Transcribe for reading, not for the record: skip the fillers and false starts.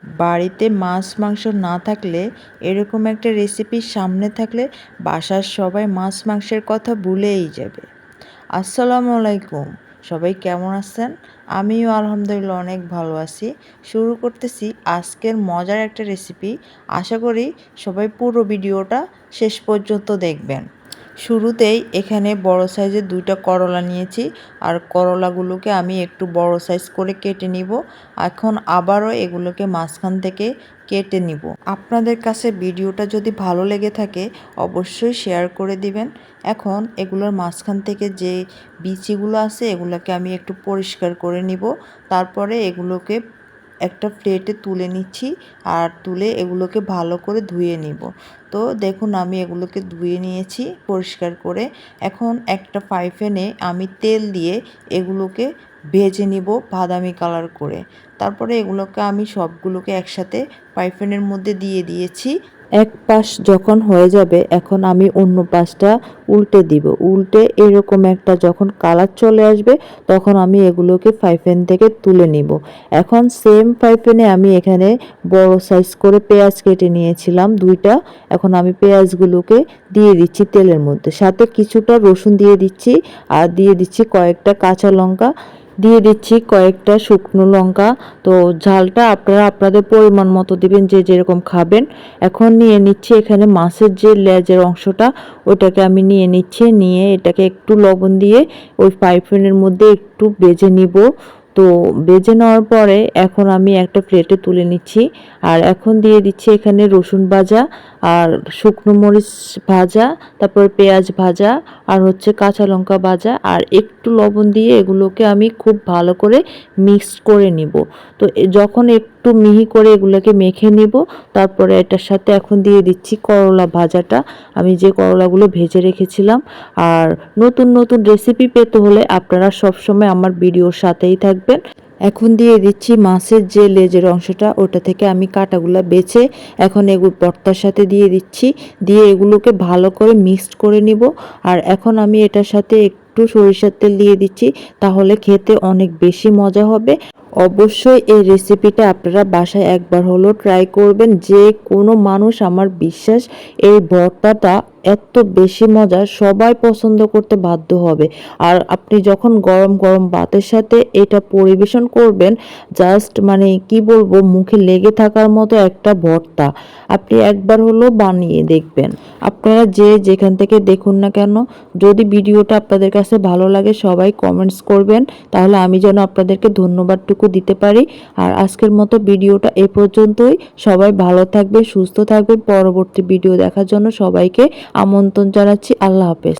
বাড়িতে মাছ মাংস না থাকলে এরকম একটা রেসিপি সামনে থাকলে বাসার সবাই মাছ মাংসের কথা ভুলেই যাবে। আসসালামু আলাইকুম, সবাই কেমন আছেন? আমিও আলহামদুলিল্লাহ অনেক ভালো আছি। শুরু করতেছি আজকের মজার একটা রেসিপি। আশা করি সবাই পুরো ভিডিওটা শেষ পর্যন্ত দেখবেন। শুরুতেই এখানে বড় সাইজের 2টা করলা নিয়েছি, আর করলাগুলোকে আমি একটু বড় সাইজ করে কেটে নিব। এখন আবারও এগুলোকে মাঝখান থেকে কেটে নিব। আপনাদের কাছে ভিডিওটা যদি ভালো লেগে থাকে অবশ্যই শেয়ার করে দিবেন। এখন এগুলোর মাঝখান থেকে যে বিচিগুলো আছে এগুলোকে আমি একটু পরিষ্কার করে নিব। তারপরে এগুলোকে একটা প্লেটে তুলে নিচ্ছি, আর তুলে এগুলোকে ভালো করে ধুয়ে নিব। তো দেখুন আমি এগুলোকে ধুয়ে নিয়েছি পরিষ্কার করে। এখন একটা ফ্রাই প্যানে আমি তেল দিয়ে এগুলোকে ভেজে নিব বাদামি কালার করে। তারপরে এগুলোকে আমি সবগুলোকে একসাথে ফ্রাই প্যানের মধ্যে দিয়ে দিয়েছি। এক পাশ যখন হয়ে যাবে এখন আমি অন্য পাশটা উল্টে দিব। উল্টে এরকম একটা যখন কালার চলে আসবে তখন আমি এগুলোকে ফ্রাই প্যান থেকে তুলে নিব। এখন সেম ফ্রাই প্যানে আমি এখানে বড় সাইজ করে পেঁয়াজ কেটে নিয়েছিলাম 2টা। এখন আমি পেঁয়াজগুলোকে দিয়ে দিচ্ছি তেলের মধ্যে, সাথে কিছুটা রসুন দিয়ে দিচ্ছি, আর দিয়ে দিচ্ছি কয়েকটা কাঁচা লঙ্কা, দিয়ে দিচ্ছি কয়েকটা শুকনো লঙ্কা। তো ঝালটা আপনারা আপনাদের পরিমাণ মতো দিবেন, যে যেরকম খাবেন। এখন নিয়ে নিচ্ছি এখানে মাছের যে লেজের অংশটা ওটাকে আমি নিয়ে নিচ্ছি, নিয়ে এটাকে একটু লবণ দিয়ে ওই ফ্রাই প্যানের মধ্যে একটু ভেজে নিব। তো ভেজে নেওয়ার পরে এখন আমি একটা প্লেটে তুলে নিচ্ছি, আর এখন দিয়ে দিচ্ছি এখানে রসুন ভাজা আর শুকনো মরিচ ভাজা, তারপর পেঁয়াজ ভাজা, আর হচ্ছে কাঁচা লঙ্কা ভাজা, আর একটু লবণ দিয়ে এগুলোকে আমি খুব ভালো করে মিক্স করে নিব। তো যখন একটু মিহি করে এগুলোকে মেখে নিব, তারপরে এটার সাথে এখন দিয়ে দিচ্ছি করলা ভাজাটা, আমি যে করলাগুলো ভেজে রেখেছিলাম। আর নতুন নতুন রেসিপি পেতে হলে আপনারা সবসময় আমার ভিডিওর সাথেই থাকবেন। এখন দিয়ে দিচ্ছি মাছের যে লেজের অংশটা, ওটা থেকে আমি কাঁটাগুলো বেছে এখন এগুলো ভর্তার সাথে দিয়ে দিচ্ছি, দিয়ে এগুলোকে ভালো করে মিক্সড করে নিব। আর এখন আমি এটার সাথে একটু সরিষার তেল দিয়ে দিচ্ছি, তাহলে খেতে অনেক বেশি মজা হবে। অবশ্যই এই রেসিপিটা আপনারা বাসায় একবার হলেও ট্রাই করবেন। যে কোনো মানুষ, আমার বিশ্বাস এই ভর্তাটা এত বেশি মজার, সবাই পছন্দ করতে বাধ্য হবে। আর আপনি যখন গরম গরম ভাতের সাথে এটা পরিবেশন করবেন, জাস্ট মানে কি বলবো, মুখে লেগে থাকার মতো একটা ভর্তা। আপনি একবার হলেও বানিয়ে দেখবেন। আপনারা যে যেখান থেকে দেখুন না কেন, যদি ভিডিওটা আপনাদের কাছে ভালো লাগে সবাই কমেন্টস করবেন, তাহলে আমি যেন আপনাদেরকে ধন্যবাদটুকু দিতে পারি। আর আজকের মতো ভিডিওটা এ পর্যন্তই। সবাই ভালো থাকবেন, সুস্থ থাকবেন। পরবর্তী ভিডিও দেখার জন্য সবাইকে আমন্ত্রণ জানাচ্ছি। আল্লাহ হাফেজ।